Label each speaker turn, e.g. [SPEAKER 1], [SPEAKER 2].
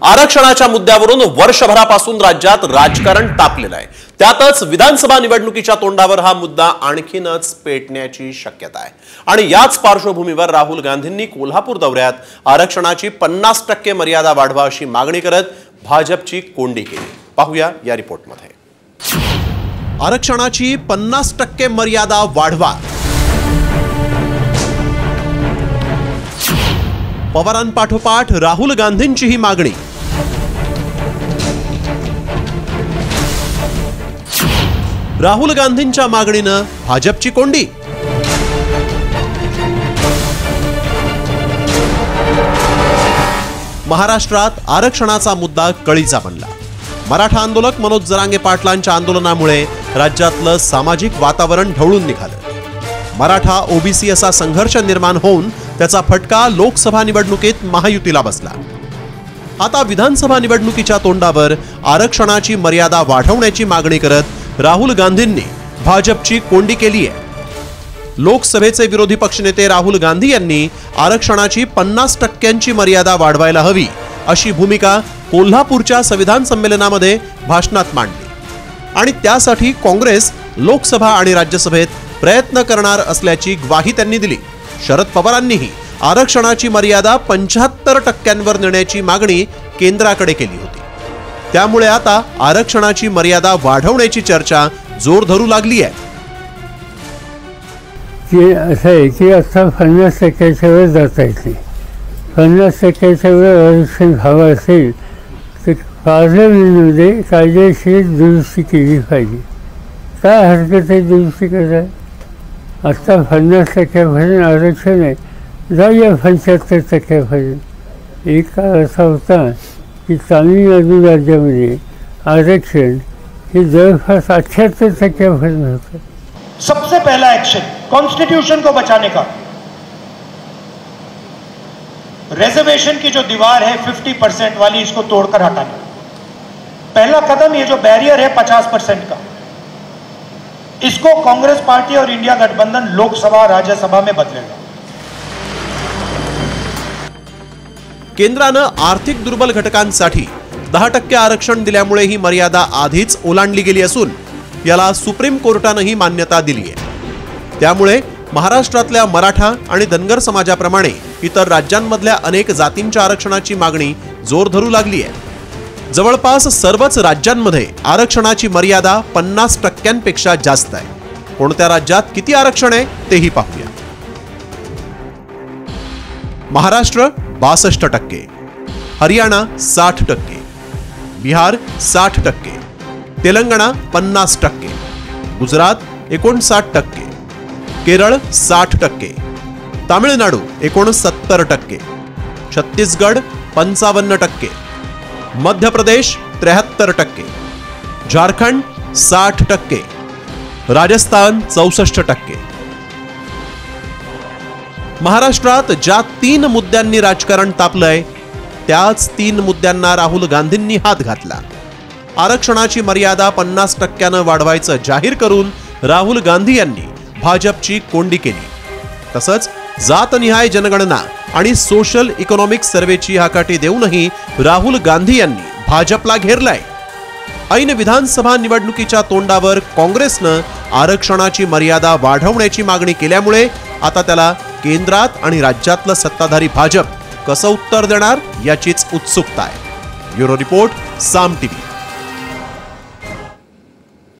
[SPEAKER 1] आरक्षणाच्या मुद्द्यावरून वर्षभरापासून राज्यात राजकारण तापलेलं आहे। त्यातच विधानसभा निवडणुकीच्या तोंडावर हा मुद्दा आणखीनच पेटण्याची शक्यता आहे। आणि याच पार्श्वभूमीवर राहुल गांधींनी कोल्हापूर दौऱ्यात आरक्षणाची 50% मर्यादा वाढवा अशी मागणी करत भाजपची कोंडी केली। पाहूया या रिपोर्टमध्ये। आरक्षणाची 50% मर्यादा वाढवा। पवारांपाठोपाठ राहुल गांधींची ही मागणी। राहुल गांधींच्या मागणीनं भाजपची कोंडी। महाराष्ट्रात आरक्षणाचा मुद्दा कळीचा बनला। मराठा आंदोलक मनोज जरांगे पाटलांच्या आंदोलनामुळे राज्यातलं सामाजिक वातावरण ढवळून निघालं। मराठा ओबीसी असा संघर्ष निर्माण होऊन त्याचा फटका लोकसभा निवडणुकीत महायुतीला बसला। आता विधानसभा निवडणुकीच्या तोंडावर आरक्षणाची मर्यादा वाढवण्याची मागणी करत राहुल गांधींनी भाजपची कोंडी केली आहे। लोकसभेचे विरोधी पक्षनेते राहुल गांधी यांनी आरक्षणाची 50% मर्यादा वाढवायला हवी अशी भूमिका कोल्हापूरच्या संविधान संमेलनामध्ये भाषणात मांडली आणि त्यासाठी काँग्रेस लोकसभा आणि राज्यसभेत प्रयत्न करणार असल्याची ग्वाही त्यांनी दिली। शरद पवारांनीही आरक्षणाची मर्यादा 75% नेण्याची मागणी केंद्राकडे केली होती। त्यामुळे आता आरक्षणाची मर्यादा वाढवण्याची चर्चा जोर धरू लागली आहे।
[SPEAKER 2] असं आहे की आता 50% वर जाता येते। 50% वर आरक्षण हवं असेल तर पार्लमेंटमध्ये कायदेशीर दुरुस्ती केली पाहिजे। काय हरकत आहे दुरुस्ती करायला? आता 50% आरक्षण आहे, जाऊया 75%। एक काळ असा होता की तामिळनाडू राज्यामध्ये आरक्षण हे जवळपास 78% होतं।
[SPEAKER 3] सबसे पहला एक्शन कॉन्स्टिट्यूशन को बचाने का, रिजर्वेशन की जो दीवार है 50% वाली, इसको तोड़कर हटाना। पहला कदम ये जो बैरियर है 50% का, इसको कांग्रेस पार्टी और इंडिया गठबंधन लोकसभा राज्यसभा में बदलेगा।
[SPEAKER 1] केंद्रानं आर्थिक दुर्बल घटकांसाठी 10% आरक्षण दिल्यामुळे ही मर्यादा आधीच ओलांडली गेली असून याला सुप्रीम कोर्टानंही मान्यता दिली आहे। त्यामुळे महाराष्ट्रातल्या मराठा आणि धनगर समाजाप्रमाणे इतर राज्यांमधल्या अनेक जातींच्या आरक्षणाची मागणी जोर धरू लागली आहे। जवळपास सर्वच राज्यांमध्ये आरक्षणाची मर्यादा 50%पेक्षा जास्त आहे। कोणत्या राज्यात किती आरक्षण आहे तेही पाहूया। महाराष्ट्र 62%, हरियाणा 60%, बिहार 60%, तेलंगणा 50%, गुजरात 59%, केरळ 60%, तामिळनाडू 69%, छत्तीसगड 55%, मध्य प्रदेश 73%, झारखंड 60%, राजस्थान 64%। महाराष्ट्रात ज्या 3 मुद्द्यांनी राजकारण तापलंय त्याच 3 मुद्द्यांना राहुल गांधींनी हात घातला। आरक्षणाची मर्यादा 50% वाढवायचं जाहीर करून राहुल गांधी यांनी भाजपची कोंडी केली। तसंच जातनिहाय जनगणना आणि सोशल इकॉनॉमिक सर्वेची हाकाटी देऊनही राहुल गांधी यांनी भाजपला घेरलाय। ऐन विधानसभा निवडणुकीच्या तोंडावर काँग्रेसनं आरक्षणाची मर्यादा वाढवण्याची मागणी केल्यामुळे आता त्याला केंद्रात आणि राज्यातलं सत्ताधारी भाजप कसं उत्तर देणार याचीच उत्सुकता आहे। ब्युरो रिपोर्ट, साम टीव्ही।